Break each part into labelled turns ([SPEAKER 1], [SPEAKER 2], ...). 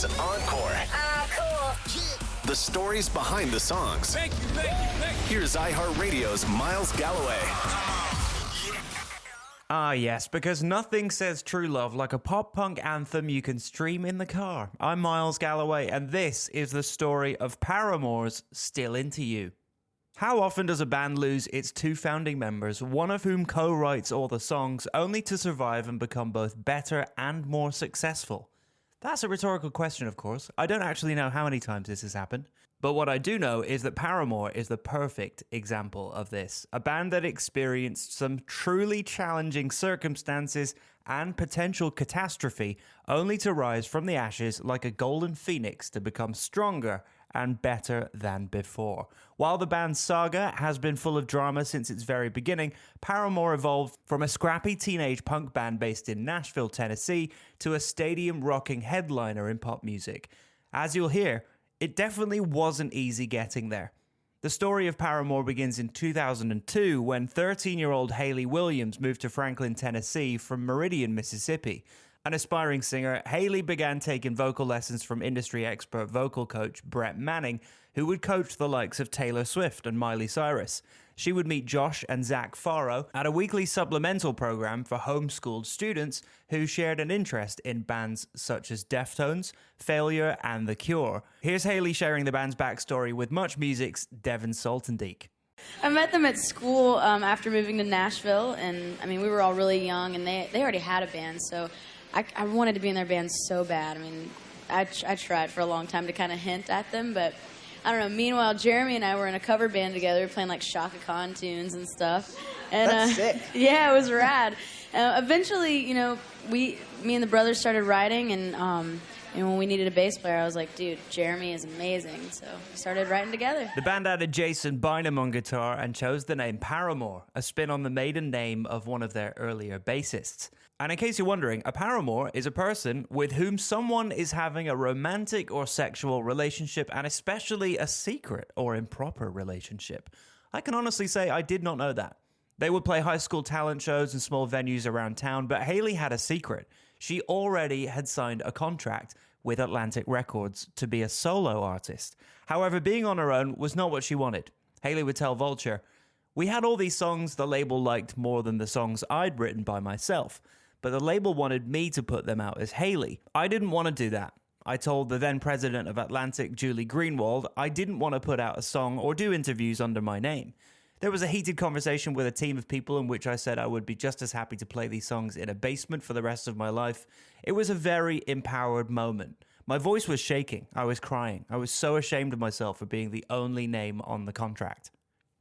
[SPEAKER 1] is Encore.
[SPEAKER 2] Cool.
[SPEAKER 1] The stories behind the songs.
[SPEAKER 3] Thank you.
[SPEAKER 1] Here's iHeartRadio's Miles Galloway.
[SPEAKER 4] Ah, yes, because nothing says true love like a pop-punk anthem you can stream in the car. I'm Miles Galloway, and this is the story of Paramore's Still Into You. How often does a band lose its two founding members, one of whom co-writes all the songs, only to survive and become both better and more successful? That's a rhetorical question, of course. I don't actually know how many times this has happened. But what I do know is that Paramore is the perfect example of this. A band that experienced some truly challenging circumstances and potential catastrophe, only to rise from the ashes like a golden phoenix to become stronger and better than before. While the band's saga has been full of drama since its very beginning, Paramore evolved from a scrappy teenage punk band based in Nashville, Tennessee, to a stadium-rocking headliner in pop music. As you'll hear, it definitely wasn't easy getting there. The story of Paramore begins in 2002 when 13-year-old Hayley Williams moved to Franklin, Tennessee from Meridian, Mississippi. An aspiring singer, Hayley began taking vocal lessons from industry expert vocal coach Brett Manning, who would coach the likes of Taylor Swift and Miley Cyrus. She would meet Josh and Zach Farrow at a weekly supplemental program for homeschooled students who shared an interest in bands such as Deftones, Failure, and The Cure. Here's Hayley sharing the band's backstory with Much Music's Devin Soltendijk.
[SPEAKER 5] I met them at school after moving to Nashville, and we were all really young, and they already had a band, so I wanted to be in their band so bad. I tried for a long time to kind of hint at them, but I don't know. Meanwhile, Jeremy and I were in a cover band together, playing like Shaka Khan tunes and stuff. And,
[SPEAKER 6] That's sick.
[SPEAKER 5] Yeah, it was rad. Eventually, me and the brothers started writing, and when we needed a bass player, I was like, dude, Jeremy is amazing. So we started writing together.
[SPEAKER 4] The band added Jason Bynum on guitar and chose the name Paramore, a spin on the maiden name of one of their earlier bassists. And in case you're wondering, a paramour is a person with whom someone is having a romantic or sexual relationship, and especially a secret or improper relationship. I can honestly say I did not know that. They would play high school talent shows in small venues around town, but Hayley had a secret. She already had signed a contract with Atlantic Records to be a solo artist. However, being on her own was not what she wanted. Hayley would tell Vulture, "We had all these songs the label liked more than the songs I'd written by myself, but the label wanted me to put them out as Hayley. I didn't want to do that. I told the then president of Atlantic, Julie Greenwald, I didn't want to put out a song or do interviews under my name. There was a heated conversation with a team of people in which I said I would be just as happy to play these songs in a basement for the rest of my life. It was a very empowered moment. My voice was shaking. I was crying. I was so ashamed of myself for being the only name on the contract."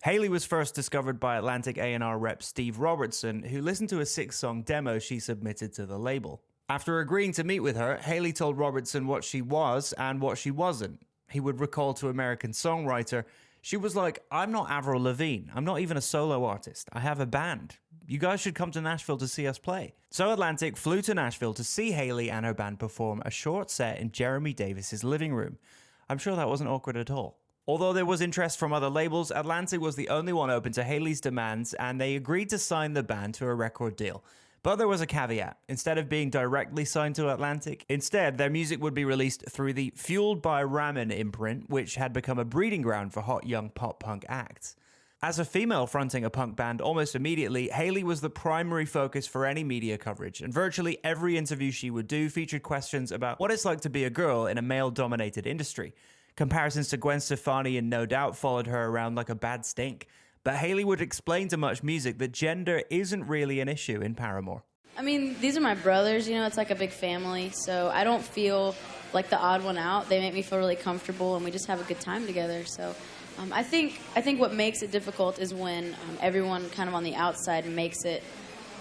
[SPEAKER 4] Hayley was first discovered by Atlantic A&R rep Steve Robertson, who listened to a 6-song demo she submitted to the label. After agreeing to meet with her, Hayley told Robertson what she was and what she wasn't. He would recall to American Songwriter, "She was like, I'm not Avril Lavigne. I'm not even a solo artist. I have a band. You guys should come to Nashville to see us play." So Atlantic flew to Nashville to see Hayley and her band perform a short set in Jeremy Davis's living room. I'm sure that wasn't awkward at all. Although there was interest from other labels, Atlantic was the only one open to Hayley's demands, and they agreed to sign the band to a record deal. But there was a caveat. Instead of being directly signed to Atlantic, instead their music would be released through the Fueled by Ramen imprint, which had become a breeding ground for hot young pop-punk acts. As a female fronting a punk band almost immediately, Hayley was the primary focus for any media coverage, and virtually every interview she would do featured questions about what it's like to be a girl in a male-dominated industry. Comparisons to Gwen Stefani and No Doubt followed her around like a bad stink. But Hayley would explain to Much Music that gender isn't really an issue in Paramore.
[SPEAKER 5] These are my brothers, it's like a big family, so I don't feel like the odd one out. They make me feel really comfortable, and we just have a good time together. So I think what makes it difficult is when everyone kind of on the outside makes it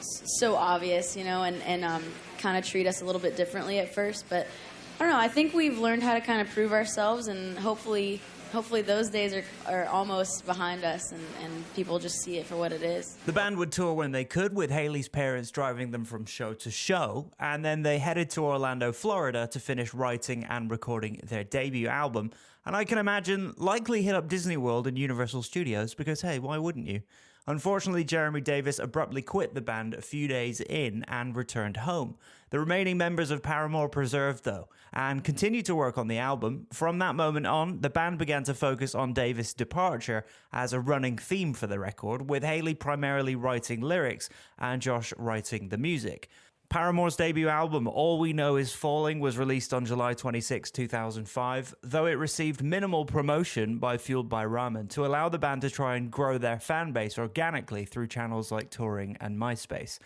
[SPEAKER 5] so obvious, and kind of treat us a little bit differently at first. But I don't know, I think we've learned how to kind of prove ourselves, and hopefully those days are almost behind us, and people just see it for what it is.
[SPEAKER 4] The band would tour when they could, with Hayley's parents driving them from show to show, and then they headed to Orlando, Florida to finish writing and recording their debut album, and I can imagine likely hit up Disney World and Universal Studios, because hey, why wouldn't you? Unfortunately, Jeremy Davis abruptly quit the band a few days in and returned home. The remaining members of Paramore preserved, though, and continued to work on the album. From that moment on, the band began to focus on Davis' departure as a running theme for the record, with Hayley primarily writing lyrics and Josh writing the music. Paramore's debut album, All We Know Is Falling, was released on July 26, 2005, though it received minimal promotion by Fueled by Ramen to allow the band to try and grow their fan base organically through channels like touring and MySpace.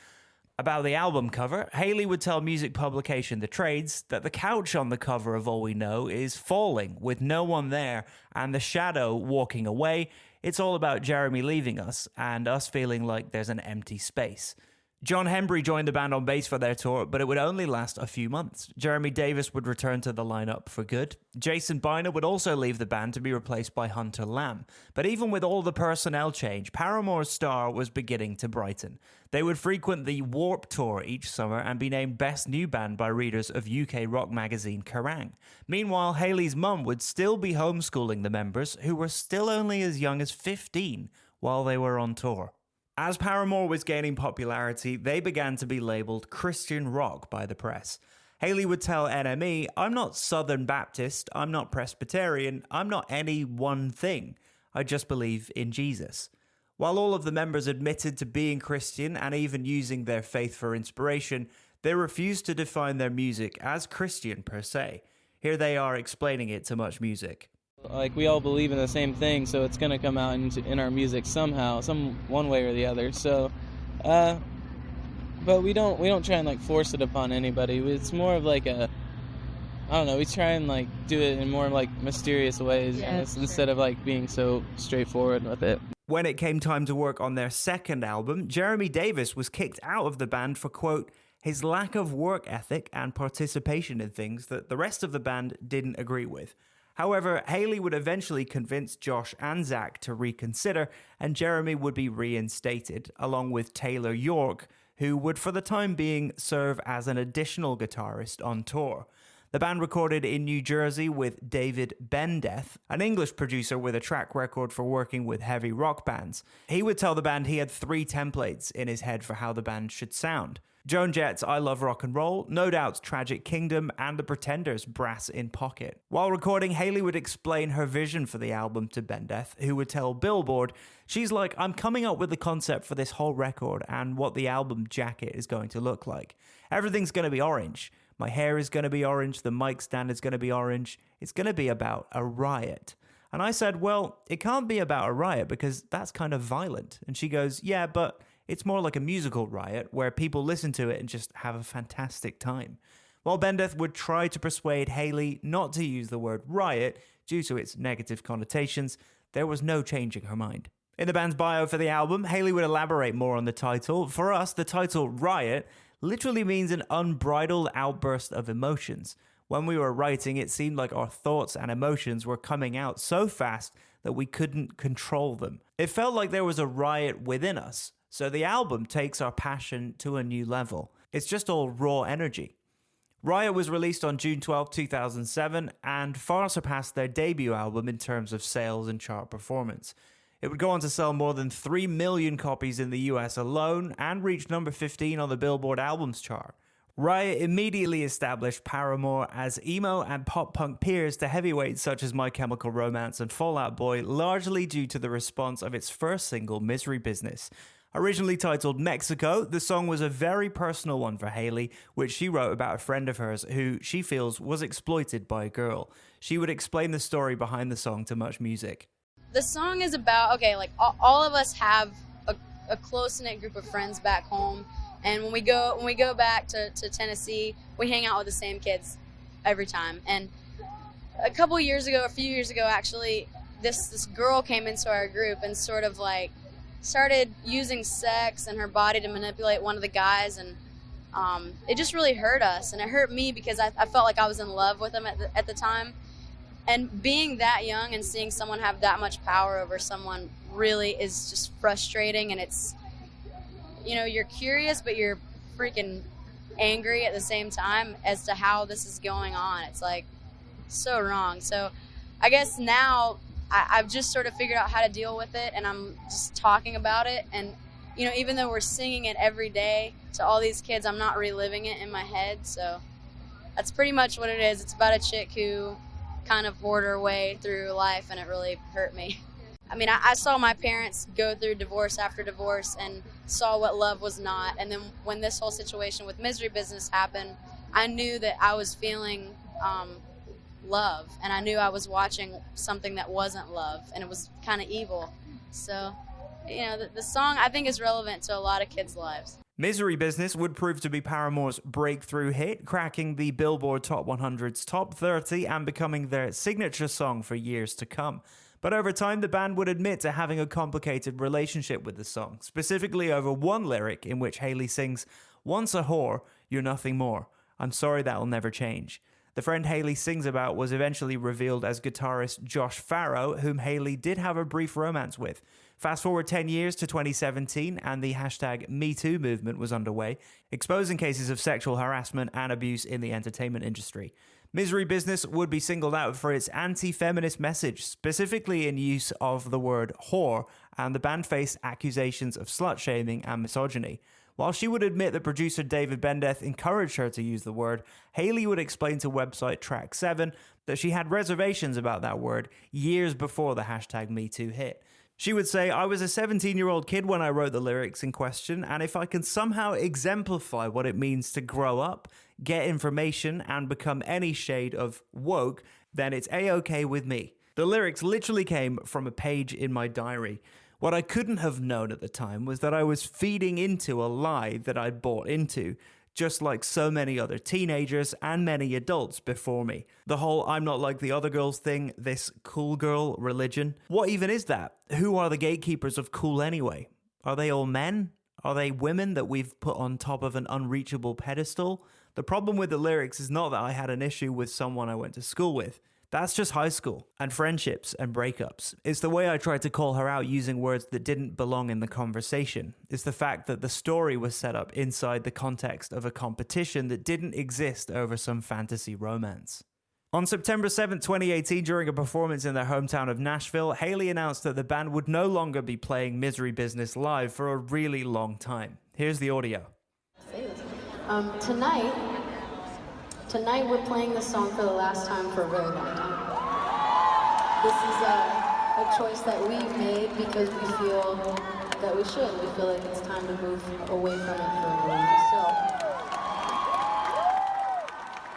[SPEAKER 4] About the album cover, Hayley would tell music publication The Trades that the couch on the cover of All We Know is falling with no one there and the shadow walking away. It's all about Jeremy leaving us and us feeling like there's an empty space. John Hembry joined the band on bass for their tour, but it would only last a few months. Jeremy Davis would return to the lineup for good. Jason Biner would also leave the band to be replaced by Hunter Lamb. But even with all the personnel change, Paramore's star was beginning to brighten. They would frequent the Warp Tour each summer and be named Best New Band by readers of UK rock magazine Kerrang! Meanwhile, Hayley's mum would still be homeschooling the members, who were still only as young as 15 while they were on tour. As Paramore was gaining popularity, they began to be labeled Christian rock by the press. Hayley would tell NME, "I'm not Southern Baptist, I'm not Presbyterian, I'm not any one thing. I just believe in Jesus." While all of the members admitted to being Christian and even using their faith for inspiration, they refused to define their music as Christian per se. Here they are explaining it to Much Music.
[SPEAKER 3] Like, we all believe in the same thing, so it's gonna come out in our music somehow, one way or the other. So, but we don't try and like force it upon anybody. It's more of like I don't know. We try and like do it in more like mysterious ways, instead of like being so straightforward with it.
[SPEAKER 4] When it came time to work on their second album, Jeremy Davis was kicked out of the band for, quote, his lack of work ethic and participation in things that the rest of the band didn't agree with. However, Hayley would eventually convince Josh and Zach to reconsider, and Jeremy would be reinstated, along with Taylor York, who would for the time being serve as an additional guitarist on tour. The band recorded in New Jersey with David Bendeth, an English producer with a track record for working with heavy rock bands. He would tell the band he had 3 templates in his head for how the band should sound. Joan Jett's I Love Rock and Roll, No Doubt's Tragic Kingdom, and The Pretenders' Brass in Pocket. While recording, Hayley would explain her vision for the album to Bendeth, who would tell Billboard, she's like, "I'm coming up with the concept for this whole record and what the album jacket is going to look like. Everything's going to be orange. My hair is going to be orange, the mic stand is going to be orange. It's going to be about a riot." And I said, "Well, it can't be about a riot because that's kind of violent." And she goes, "Yeah, but it's more like a musical riot where people listen to it and just have a fantastic time." While Bendeth would try to persuade Hayley not to use the word riot due to its negative connotations, there was no changing her mind. In the band's bio for the album, Hayley would elaborate more on the title. For us, the title Riot literally means an unbridled outburst of emotions. When we were writing, it seemed like our thoughts and emotions were coming out so fast that we couldn't control them. It felt like there was a riot within us. So the album takes our passion to a new level. It's just all raw energy. Riot was released on June 12, 2007, and far surpassed their debut album in terms of sales and chart performance. It would go on to sell more than 3 million copies in the US alone and reach number 15 on the Billboard Albums chart. Riot immediately established Paramore as emo and pop-punk peers to heavyweights such as My Chemical Romance and Fall Out Boy, largely due to the response of its first single, Misery Business. Originally titled Mexico, the song was a very personal one for Hayley, which she wrote about a friend of hers who she feels was exploited by a girl. She would explain the story behind the song to Much Music.
[SPEAKER 5] The song is about, all of us have a close-knit group of friends back home, and when we go back to Tennessee, we hang out with the same kids every time. And a few years ago actually, this girl came into our group and sort of like started using sex and her body to manipulate one of the guys, and it just really hurt us, and it hurt me because I felt like I was in love with him at the time. And being that young and seeing someone have that much power over someone really is just frustrating. And it's, you're curious, but you're freaking angry at the same time as to how this is going on. It's like so wrong. So I guess now I've just sort of figured out how to deal with it, and I'm just talking about it. And you know, even though we're singing it every day to all these kids, I'm not reliving it in my head. So that's pretty much what it is. It's about a chick who kind of poured her way through life, and it really hurt me. I mean, I saw my parents go through divorce after divorce and saw what love was not. And then when this whole situation with Misery Business happened, I knew that I was feeling love, and I knew I was watching something that wasn't love, and it was kind of evil. So, you know, the song I think is relevant to a lot of kids' lives.
[SPEAKER 4] Misery Business would prove to be Paramore's breakthrough hit, cracking the Billboard Top 100's Top 30 and becoming their signature song for years to come. But over time, the band would admit to having a complicated relationship with the song, specifically over one lyric in which Hayley sings, "Once a whore, you're nothing more. I'm sorry that'll never change." The friend Hayley sings about was eventually revealed as guitarist Josh Farrow, whom Hayley did have a brief romance with. Fast forward 10 years to 2017, and the hashtag #MeToo movement was underway, exposing cases of sexual harassment and abuse in the entertainment industry. Misery Business would be singled out for its anti-feminist message, specifically in use of the word whore, and the band faced accusations of slut-shaming and misogyny. While she would admit that producer David Bendeth encouraged her to use the word, Hayley would explain to website Track 7 that she had reservations about that word years before the hashtag #MeToo hit. She would say, "I was a 17-year-old kid when I wrote the lyrics in question, and if I can somehow exemplify what it means to grow up, get information, and become any shade of woke, then it's A-okay with me." The lyrics literally came from a page in my diary. What I couldn't have known at the time was that I was feeding into a lie that I'd bought into, just like so many other teenagers and many adults before me. The whole "I'm not like the other girls" thing, this cool girl religion. What even is that? Who are the gatekeepers of cool anyway? Are they all men? Are they women that we've put on top of an unreachable pedestal? The problem with the lyrics is not that I had an issue with someone I went to school with. That's just high school and friendships and breakups. It's the way I tried to call her out using words that didn't belong in the conversation. It's the fact that the story was set up inside the context of a competition that didn't exist over some fantasy romance. On September 7, 2018, during a performance in their hometown of Nashville, Hayley announced that the band would no longer be playing Misery Business live for a really long time. Here's the audio.
[SPEAKER 5] Tonight we're playing this song for the last time for a very long time. This is a choice that we made because we feel that we should. We feel like it's time to move away from it for a while.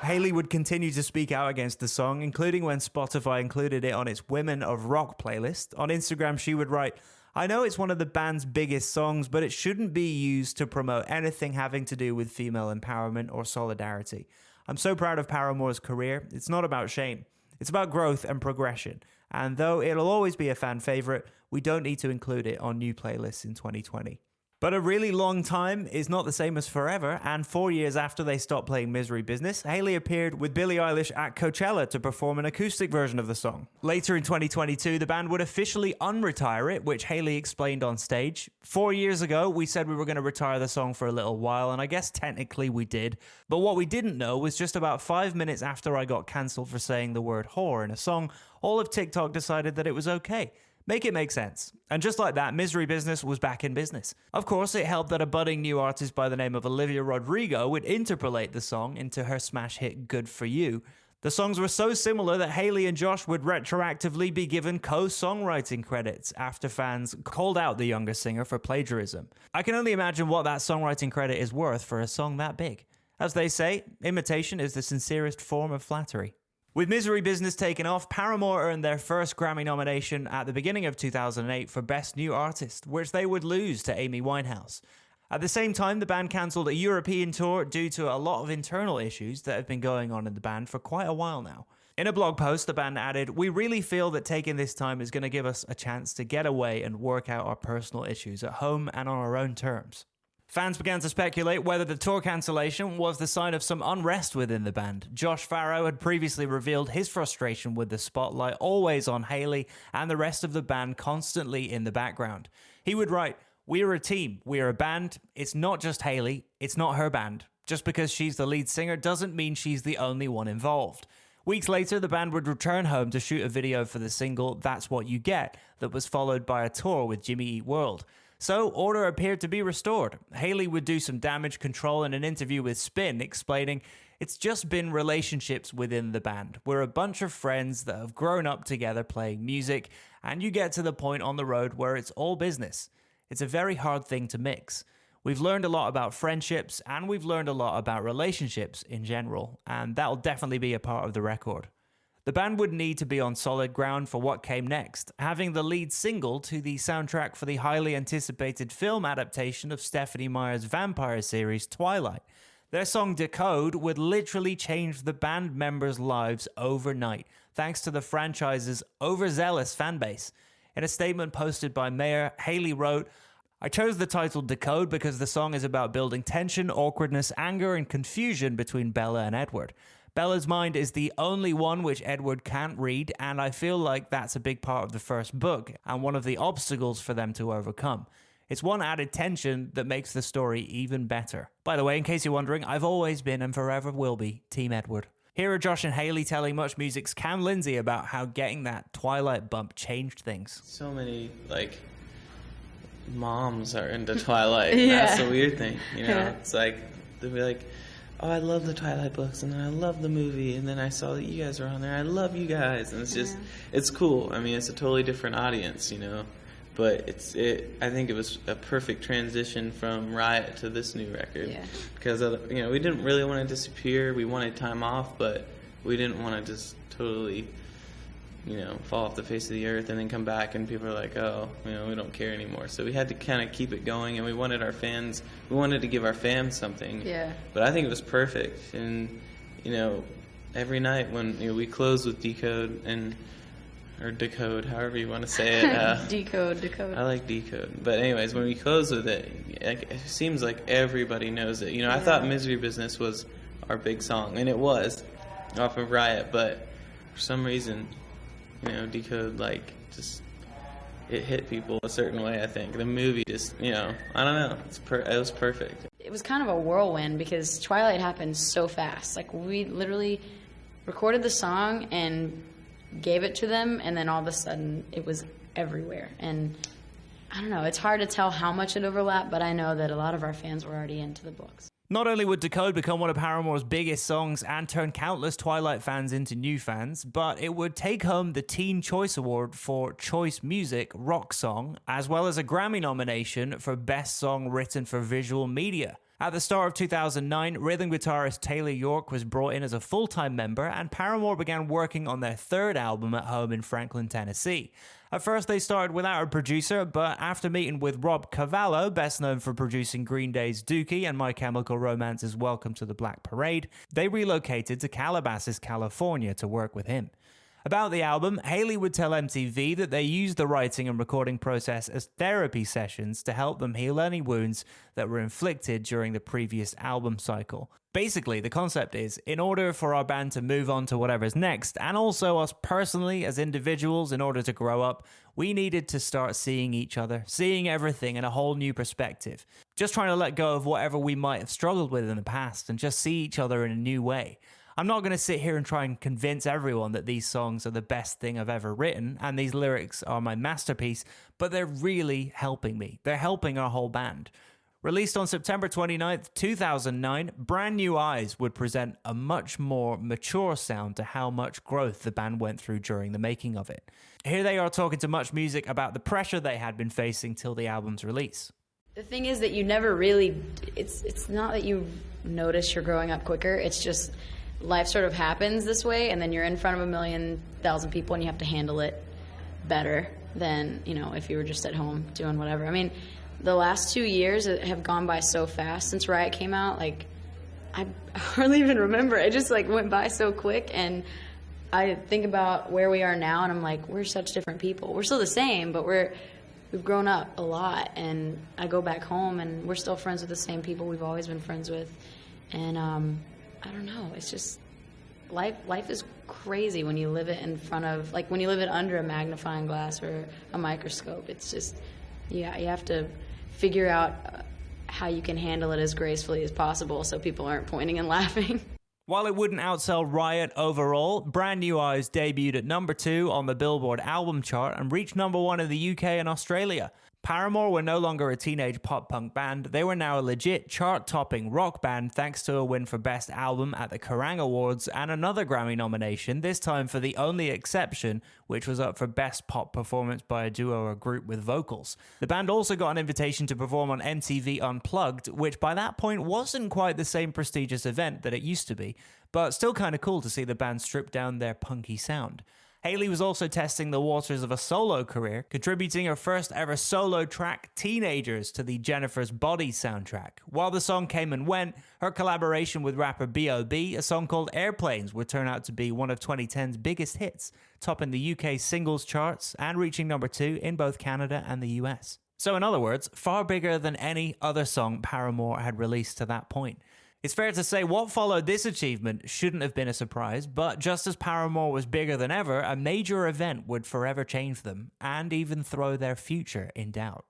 [SPEAKER 5] So
[SPEAKER 4] Hayley would continue to speak out against the song, including when Spotify included it on its Women of Rock playlist. On Instagram, she would write, "I know it's one of the band's biggest songs, but it shouldn't be used to promote anything having to do with female empowerment or solidarity. I'm so proud of Paramore's career. It's not about shame. It's about growth and progression. And though it'll always be a fan favorite, we don't need to include it on new playlists in 2020. But a really long time is not the same as forever, and 4 years after they stopped playing Misery Business, Hayley appeared with Billie Eilish at Coachella to perform an acoustic version of the song. Later in 2022, the band would officially unretire it, which Hayley explained on stage. 4 years ago, we said we were going to retire the song for a little while, and I guess technically we did. But what we didn't know was just about 5 minutes after I got cancelled for saying the word whore in a song, all of TikTok decided that it was okay. Make it make sense. And just like that, Misery Business was back in business. Of course, it helped that a budding new artist by the name of Olivia Rodrigo would interpolate the song into her smash hit Good For You. The songs were so similar that Hayley and Josh would retroactively be given co-songwriting credits after fans called out the younger singer for plagiarism. I can only imagine what that songwriting credit is worth for a song that big. As they say, imitation is the sincerest form of flattery. With Misery Business taken off, Paramore earned their first Grammy nomination at the beginning of 2008 for Best New Artist, which they would lose to Amy Winehouse. At the same time, the band cancelled a European tour due to a lot of internal issues that have been going on in the band for quite a while now. In a blog post, the band added, "We really feel that taking this time is going to give us a chance to get away and work out our personal issues at home and on our own terms." Fans began to speculate whether the tour cancellation was the sign of some unrest within the band. Josh Farrow had previously revealed his frustration with the spotlight always on Hayley and the rest of the band constantly in the background. He would write, "We're a team, we're a band, it's not just Hayley, it's not her band. Just because she's the lead singer doesn't mean she's the only one involved." Weeks later, the band would return home to shoot a video for the single That's What You Get that was followed by a tour with Jimmy Eat World. So order appeared to be restored. Haley would do some damage control in an interview with Spin, explaining, "It's just been relationships within the band. We're a bunch of friends that have grown up together playing music, and you get to the point on the road where it's all business. It's a very hard thing to mix. We've learned a lot about friendships, and we've learned a lot about relationships in general, and that'll definitely be a part of the record." The band would need to be on solid ground for what came next, having the lead single to the soundtrack for the highly anticipated film adaptation of Stephenie Meyer's vampire series Twilight. Their song Decode would literally change the band members' lives overnight, thanks to the franchise's overzealous fanbase. In a statement posted by Meyer, Haley wrote, "I chose the title Decode because the song is about building tension, awkwardness, anger, and confusion between Bella and Edward. Bella's mind is the only one which Edward can't read, and I feel like that's a big part of the first book, and one of the obstacles for them to overcome. It's one added tension that makes the story even better." By the way, in case you're wondering, I've always been and forever will be Team Edward. Here are Josh and Haley telling Much Music's Cam Lindsay about how getting that Twilight bump changed things.
[SPEAKER 6] So many, moms are into Twilight. Yeah. That's the weird thing, Yeah. It's like, they'll be like, "Oh, I love the Twilight books, and then I love the movie, and then I saw that you guys are on there. I love you guys." And it's just, it's cool. I mean, it's a totally different audience, But I think it was a perfect transition from Riot to this new record. Yeah. Because, we didn't really want to disappear. We wanted time off, but we didn't want to just totally, fall off the face of the earth and then come back and people are like, "Oh, we don't care anymore." So we had to kind of keep it going, and we wanted to give our fans something. Yeah. But I think it was perfect. And, every night when we closed with Decode or Decode, however you want to say it.
[SPEAKER 5] Decode.
[SPEAKER 6] I like Decode. But anyways, when we close with it, it seems like everybody knows it. I thought Misery Business was our big song, and it was, off of Riot, but for some reason, Decode, it hit people a certain way, I think. The movie just, I don't know. It was perfect.
[SPEAKER 5] It was kind of a whirlwind because Twilight happened so fast. We literally recorded the song and gave it to them, and then all of a sudden it was everywhere. And I don't know, it's hard to tell how much it overlapped, but I know that a lot of our fans were already into the books.
[SPEAKER 4] Not only would Decode become one of Paramore's biggest songs and turn countless Twilight fans into new fans, but it would take home the Teen Choice Award for Choice Music Rock Song, as well as a Grammy nomination for Best Song Written for Visual Media. At the start of 2009, rhythm guitarist Taylor York was brought in as a full-time member, and Paramore began working on their third album at home in Franklin, Tennessee. At first, they started without a producer, but after meeting with Rob Cavallo, best known for producing Green Day's Dookie and My Chemical Romance's Welcome to the Black Parade, they relocated to Calabasas, California to work with him. About the album, Haley would tell MTV that they used the writing and recording process as therapy sessions to help them heal any wounds that were inflicted during the previous album cycle. Basically, the concept is, in order for our band to move on to whatever's next, and also us personally as individuals in order to grow up, we needed to start seeing each other, seeing everything in a whole new perspective. Just trying to let go of whatever we might have struggled with in the past and just see each other in a new way. I'm not going to sit here and try and convince everyone that these songs are the best thing I've ever written and these lyrics are my masterpiece, but they're really helping me. They're helping our whole band. Released on September 29th, 2009, Brand New Eyes would present a much more mature sound to how much growth the band went through during the making of it. Here they are talking to Much Music about the pressure they had been facing till the album's release.
[SPEAKER 5] The thing is that you never really, it's not that you notice you're growing up quicker, it's just life sort of happens this way, and then you're in front of 1,000,000 people and you have to handle it better than, if you were just at home doing whatever. I mean, the last 2 years have gone by so fast since Riot came out. I hardly even remember. It just went by so quick, and I think about where we are now, and I'm like, we're such different people. We're still the same, but we've grown up a lot, and I go back home, and we're still friends with the same people we've always been friends with, and I don't know. It's just life is crazy when you live it in front of, when you live it under a magnifying glass or a microscope. It's just, you have to figure out how you can handle it as gracefully as possible so people aren't pointing and laughing.
[SPEAKER 4] While it wouldn't outsell Riot overall, Brand New Eyes debuted at number 2 on the Billboard album chart and reached number 1 in the UK and Australia. Paramore were no longer a teenage pop-punk band. They were now a legit chart-topping rock band thanks to a win for Best Album at the Kerrang Awards and another Grammy nomination, this time for The Only Exception, which was up for Best Pop Performance by a Duo or Group with Vocals. The band also got an invitation to perform on MTV Unplugged, which by that point wasn't quite the same prestigious event that it used to be, but still kind of cool to see the band strip down their punky sound. Hayley was also testing the waters of a solo career, contributing her first ever solo track, Teenagers, to the Jennifer's Body soundtrack. While the song came and went, her collaboration with rapper B.O.B., a song called Airplanes, would turn out to be one of 2010's biggest hits, topping the UK singles charts and reaching number 2 in both Canada and the US. So in other words, far bigger than any other song Paramore had released to that point. It's fair to say what followed this achievement shouldn't have been a surprise, but just as Paramore was bigger than ever, a major event would forever change them, and even throw their future in doubt.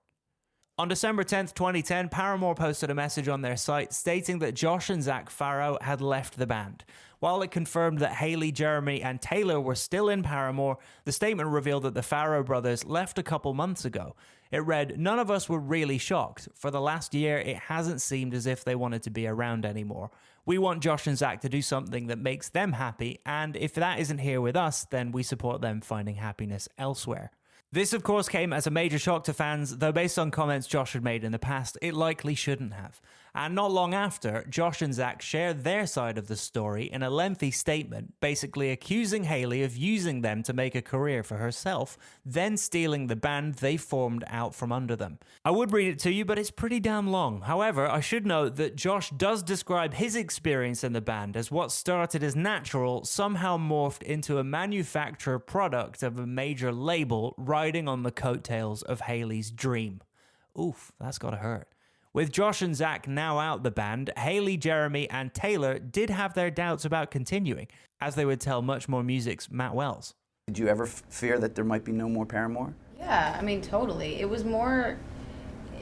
[SPEAKER 4] On December 10th, 2010, Paramore posted a message on their site stating that Josh and Zach Farrow had left the band. While it confirmed that Hayley, Jeremy, and Taylor were still in Paramore, the statement revealed that the Farrow brothers left a couple months ago. It read, "None of us were really shocked. For the last year, it hasn't seemed as if they wanted to be around anymore. We want Josh and Zach to do something that makes them happy, and if that isn't here with us, then we support them finding happiness elsewhere." This, of course, came as a major shock to fans, though based on comments Josh had made in the past, it likely shouldn't have. And not long after, Josh and Zach shared their side of the story in a lengthy statement, basically accusing Hayley of using them to make a career for herself, then stealing the band they formed out from under them. I would read it to you, but it's pretty damn long. However, I should note that Josh does describe his experience in the band as what started as natural somehow morphed into a manufacturer product of a major label riding on the coattails of Hayley's dream. Oof, that's gotta hurt. With Josh and Zach now out the band, Hayley, Jeremy, and Taylor did have their doubts about continuing, as they would tell Much More Music's Matt Wells.
[SPEAKER 7] Did you ever fear that there might be no more Paramore?
[SPEAKER 5] Yeah, I mean, totally. It was, again,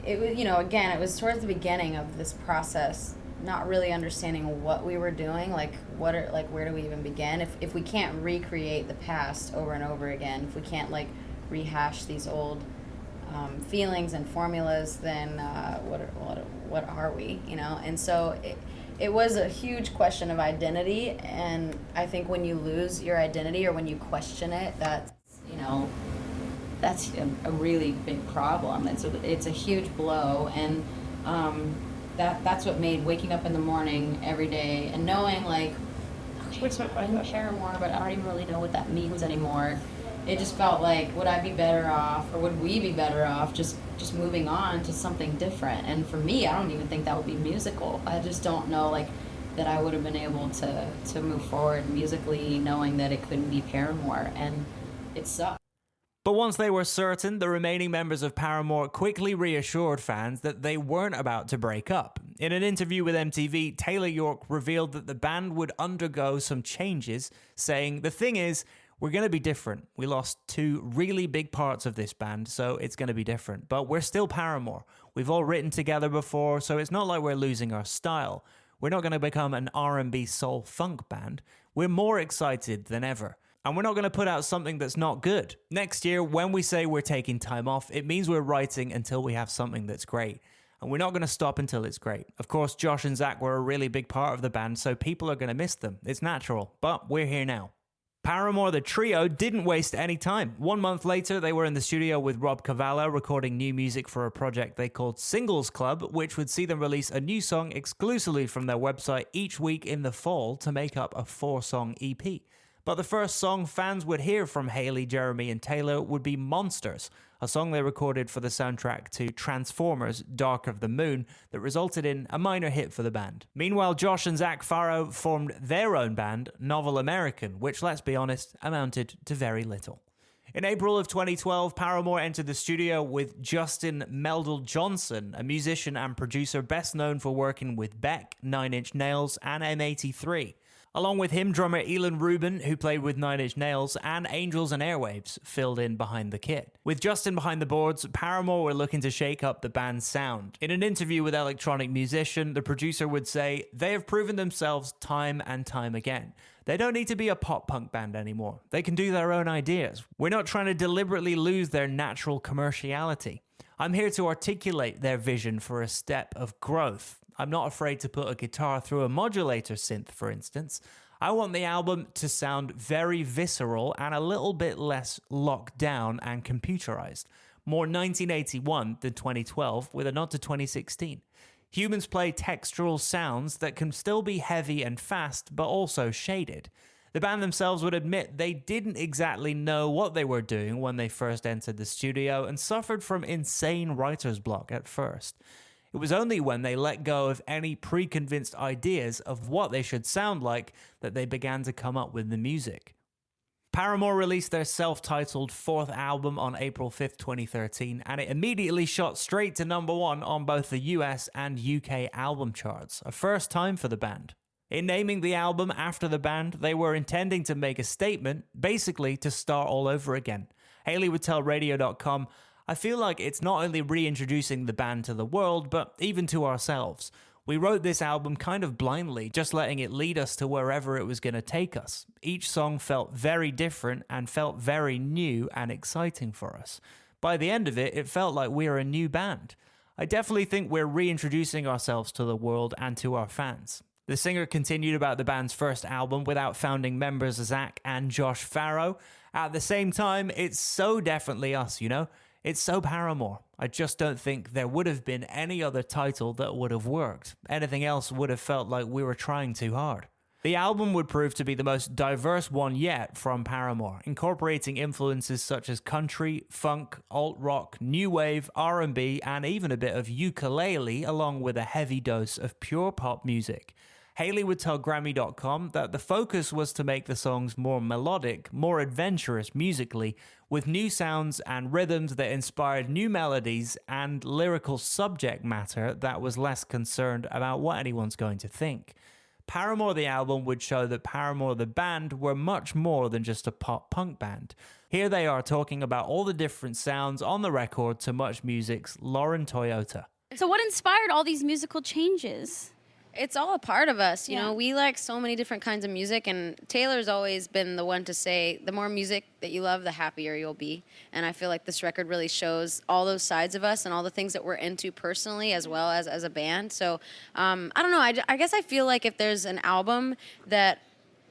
[SPEAKER 5] it was towards the beginning of this process, not really understanding what we were doing, where do we even begin? If we can't recreate the past over and over again, if we can't, rehash these old feelings and formulas, then what are we, And so it was a huge question of identity, and I think when you lose your identity or when you question it, that's a really big problem. It's a huge blow, and that's what made waking up in the morning every day and knowing okay, I'm Paramore, but I don't even really know what that means anymore. It just felt like, would I be better off, or would we be better off just moving on to something different? And for me, I don't even think that would be musical. I just don't know that I would have been able to move forward musically knowing that it couldn't be Paramore, and it sucked.
[SPEAKER 4] But once they were certain, the remaining members of Paramore quickly reassured fans that they weren't about to break up. In an interview with MTV, Taylor York revealed that the band would undergo some changes, saying, "The thing is, we're going to be different. We lost 2 really big parts of this band, so it's going to be different. But we're still Paramore. We've all written together before, so it's not like we're losing our style. We're not going to become an R&B soul funk band. We're more excited than ever. And we're not going to put out something that's not good. Next year, when we say we're taking time off, it means we're writing until we have something that's great. And we're not going to stop until it's great. Of course, Josh and Zach were a really big part of the band, so people are going to miss them. It's natural, but we're here now." Paramore, the trio, didn't waste any time. 1 month later, they were in the studio with Rob Cavallo recording new music for a project they called Singles Club, which would see them release a new song exclusively from their website each week in the fall to make up a 4-song EP. But the first song fans would hear from Hayley, Jeremy, and Taylor would be Monsters, a song they recorded for the soundtrack to Transformers: Dark of the Moon that resulted in a minor hit for the band. Meanwhile, Josh and Zach Farrow formed their own band, Novel American, which, let's be honest, amounted to very little. In April of 2012, Paramore entered the studio with Justin Meldal Johnson, a musician and producer best known for working with Beck, 9 Inch Nails, and M83. Along with him, drummer Elon Rubin, who played with 9 Inch Nails, and Angels and Airwaves filled in behind the kit. With Justin behind the boards, Paramore were looking to shake up the band's sound. In an interview with Electronic Musician, the producer would say, "They have proven themselves time and time again. They don't need to be a pop-punk band anymore. They can do their own ideas. We're not trying to deliberately lose their natural commerciality. I'm here to articulate their vision for a step of growth. I'm not afraid to put a guitar through a modulator synth, for instance. I want the album to sound very visceral and a little bit less locked down and computerized. More 1981 than 2012, with a nod to 2016. Humans play textural sounds that can still be heavy and fast, but also shaded. The band themselves would admit they didn't exactly know what they were doing when they first entered the studio and suffered from insane writer's block at first. It was only when they let go of any pre-convinced ideas of what they should sound like that they began to come up with the music. Paramore released their self-titled fourth album on April 5th, 2013, and it immediately shot straight to number one on both the US and UK album charts, a first time for the band. In naming the album after the band, they were intending to make a statement, basically to start all over again. Haley would tell radio.com, "I feel like it's not only reintroducing the band to the world, but even to ourselves. We wrote this album kind of blindly, just letting it lead us to wherever it was going to take us. Each song felt very different and felt very new and exciting for us. By the end of it, it felt like we were a new band. I definitely think we're reintroducing ourselves to the world and to our fans." The singer continued about the band's first album without founding members Zach and Josh Farrow. "At the same time, it's so definitely us, you know? It's so Paramore. I just don't think there would have been any other title that would have worked. Anything else would have felt like we were trying too hard." The album would prove to be the most diverse one yet from Paramore, incorporating influences such as country, funk, alt-rock, new wave, R&B, and even a bit of ukulele, along with a heavy dose of pure pop music. Haley would tell Grammy.com that the focus was to make the songs more melodic, more adventurous musically, with new sounds and rhythms that inspired new melodies and lyrical subject matter that was less concerned about what anyone's going to think. Paramore the album would show that Paramore the band were much more than just a pop-punk band. Here they are talking about all the different sounds on the record to Much Music's Lauren Toyota.
[SPEAKER 2] So what inspired all these musical changes?
[SPEAKER 5] It's all a part of us, you
[SPEAKER 2] Yeah.
[SPEAKER 5] know. We like so many different kinds of music, and Taylor's always been the one to say, the more music that you love, the happier you'll be. And I feel like this record really shows all those sides of us and all the things that we're into personally as well as a band. So, I don't know, I guess I feel like if there's an album that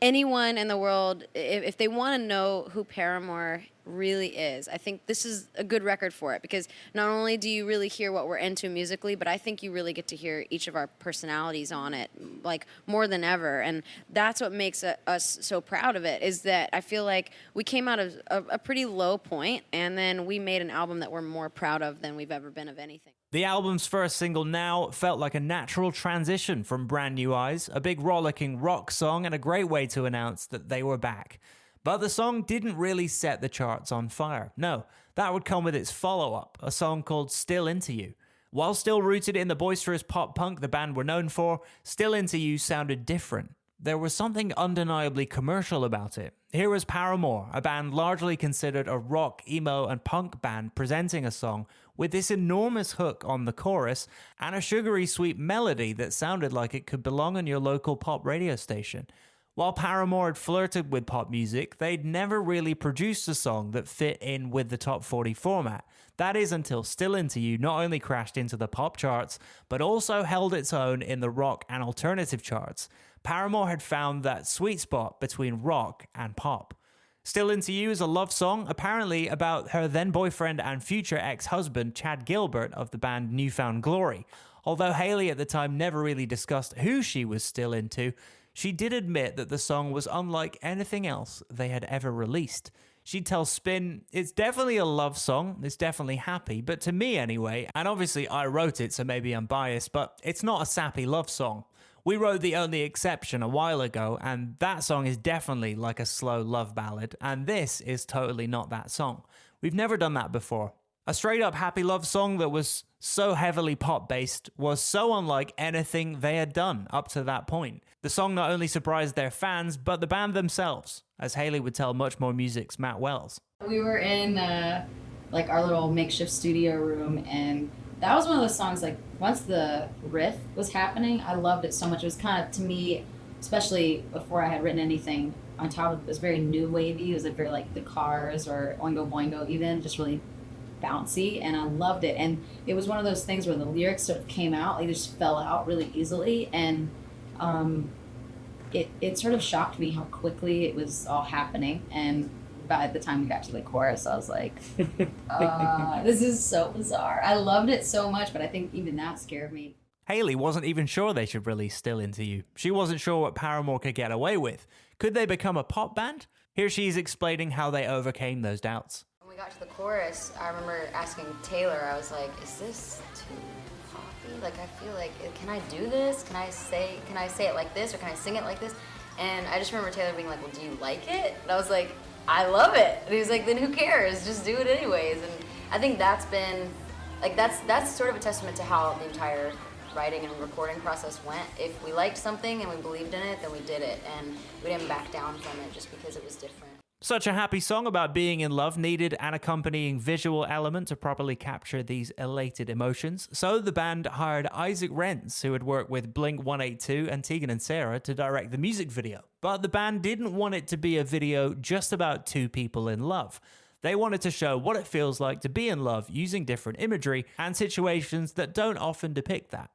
[SPEAKER 5] anyone in the world, if they want to know who Paramore really is, I think this is a good record for it, because not only do you really hear what we're into musically, but I think you really get to hear each of our personalities on it, like, more than ever. And that's what makes us so proud of it, is that I feel like we came out of a pretty low point, and then we made an album that we're more proud of than we've ever been of anything.
[SPEAKER 4] The album's first single, Now, felt like a natural transition from Brand New Eyes, a big rollicking rock song and a great way to announce that they were back. But the song didn't really set the charts on fire. No, that would come with its follow-up, a song called Still Into You. While still rooted in the boisterous pop-punk the band were known for, Still Into You sounded different. There was something undeniably commercial about it. Here was Paramore, a band largely considered a rock, emo, and punk band, presenting a song with this enormous hook on the chorus and a sugary sweet melody that sounded like it could belong on your local pop radio station. While Paramore had flirted with pop music, they'd never really produced a song that fit in with the top 40 format. That is until Still Into You not only crashed into the pop charts, but also held its own in the rock and alternative charts. Paramore had found that sweet spot between rock and pop. Still Into You is a love song, apparently about her then-boyfriend and future ex-husband, Chad Gilbert, of the band New Found Glory. Although Haley at the time never really discussed who she was still into, she did admit that the song was unlike anything else they had ever released. She tells Spin, "It's definitely a love song, it's definitely happy, but to me anyway, and obviously I wrote it so maybe I'm biased, but it's not a sappy love song. We wrote The Only Exception a while ago, and that song is definitely like a slow love ballad, and this is totally not that song. We've never done that before. A straight-up happy love song that was so heavily pop-based was so unlike anything they had done up to that point. The song not only surprised their fans, but the band themselves, as Haley would tell Much More Music's Matt Wells.
[SPEAKER 8] We were in like our little makeshift studio room, and that was one of those songs, like, once the riff was happening, I loved it so much. It was kind of, to me, especially before I had written anything on top of it, was very new wavy. It was like very like The Cars or Oingo Boingo even, just really bouncy, and I loved it. And it was one of those things where the lyrics sort of came out, like they just fell out really easily, and it sort of shocked me how quickly it was all happening. And by the time we got to the chorus, I was like, this is so bizarre. I loved it so much, but I think even that scared me.
[SPEAKER 4] Hayley wasn't even sure they should release Still Into You. She wasn't sure what Paramore could get away with. Could they become a pop band? Here she's explaining how they overcame those doubts.
[SPEAKER 9] When we got to the chorus, I remember asking Taylor, I was like, is this too poppy? Like, I feel like, can I do this? Can I say it like this, or can I sing it like this? And I just remember Taylor being like, well, do you like it? And I was like, I love it. And he was like, then who cares? Just do it anyways. And I think that's been, like, that's sort of a testament to how the entire writing and recording process went. If we liked something and we believed in it, then we did it. And we didn't back down from it just because it was different.
[SPEAKER 4] Such a happy song about being in love needed an accompanying visual element to properly capture these elated emotions. So the band hired Isaac Rentz, who had worked with Blink-182 and Tegan and Sara, to direct the music video. But the band didn't want it to be a video just about two people in love. They wanted to show what it feels like to be in love using different imagery and situations that don't often depict that.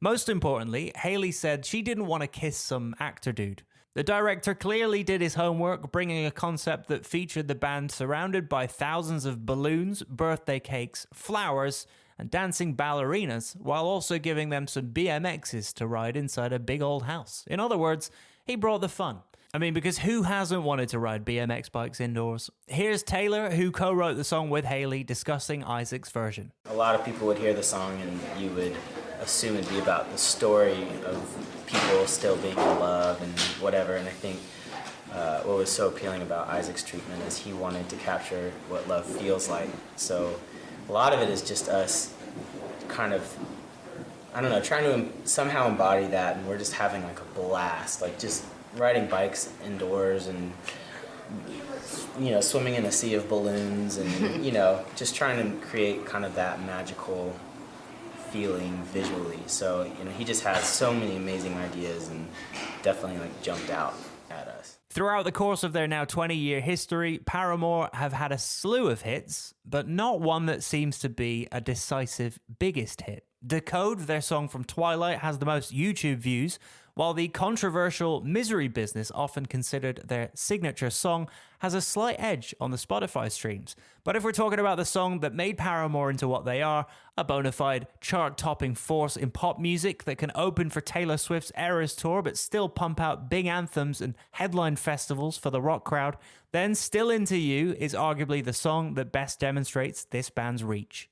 [SPEAKER 4] Most importantly, Hayley said she didn't want to kiss some actor dude. The director clearly did his homework, bringing a concept that featured the band surrounded by thousands of balloons, birthday cakes, flowers, and dancing ballerinas, while also giving them some BMXs to ride inside a big old house. In other words, he brought the fun. I mean, because who hasn't wanted to ride BMX bikes indoors? Here's Taylor, who co-wrote the song with Hayley, discussing Isaac's version.
[SPEAKER 6] A lot of people would hear the song and you would assume it'd be about the story of people still being in love and whatever, and I think what was so appealing about Isaac's treatment is he wanted to capture what love feels like. So a lot of it is just us kind of, I don't know, trying to somehow embody that, and we're just having like a blast, like just riding bikes indoors and, you know, swimming in a sea of balloons and, you know, just trying to create kind of that magical feeling visually. So, you know, he just has so many amazing ideas and definitely like jumped out at us.
[SPEAKER 4] Throughout the course of their now 20-year history, Paramore have had a slew of hits, but not one that seems to be a decisive biggest hit. Decode, their song from Twilight, has the most YouTube views, while the controversial Misery Business, often considered their signature song, has a slight edge on the Spotify streams. But if we're talking about the song that made Paramore into what they are, a bona fide chart-topping force in pop music that can open for Taylor Swift's Eras Tour but still pump out big anthems and headline festivals for the rock crowd, then Still Into You is arguably the song that best demonstrates this band's reach.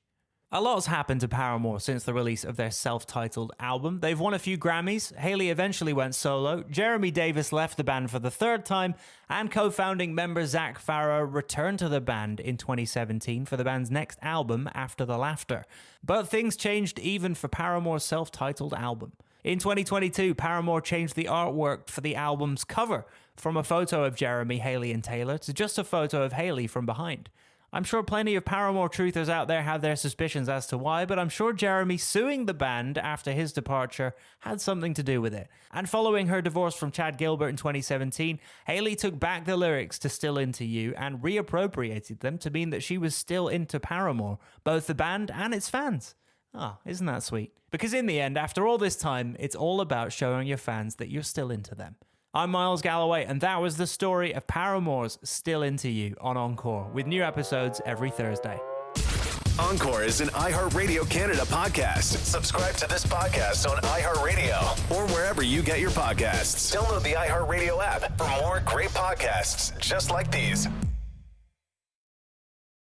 [SPEAKER 4] A lot's happened to Paramore since the release of their self-titled album. They've won a few Grammys, Hayley eventually went solo, Jeremy Davis left the band for the third time, and co-founding member Zach Farrow returned to the band in 2017 for the band's next album, After the Laughter. But things changed even for Paramore's self-titled album. In 2022, Paramore changed the artwork for the album's cover from a photo of Jeremy, Hayley, and Taylor to just a photo of Hayley from behind. I'm sure plenty of Paramore truthers out there have their suspicions as to why, but I'm sure Jeremy suing the band after his departure had something to do with it. And following her divorce from Chad Gilbert in 2017, Hayley took back the lyrics to Still Into You and reappropriated them to mean that she was still into Paramore, both the band and its fans. Ah, isn't that sweet? Because in the end, after all this time, it's all about showing your fans that you're still into them. I'm Miles Galloway, and that was the story of Paramore's Still Into You on Encore, with new episodes every Thursday.
[SPEAKER 1] Encore is an iHeartRadio Canada podcast. Subscribe to this podcast on iHeartRadio or wherever you get your podcasts. Download the iHeartRadio app for more great podcasts just like these.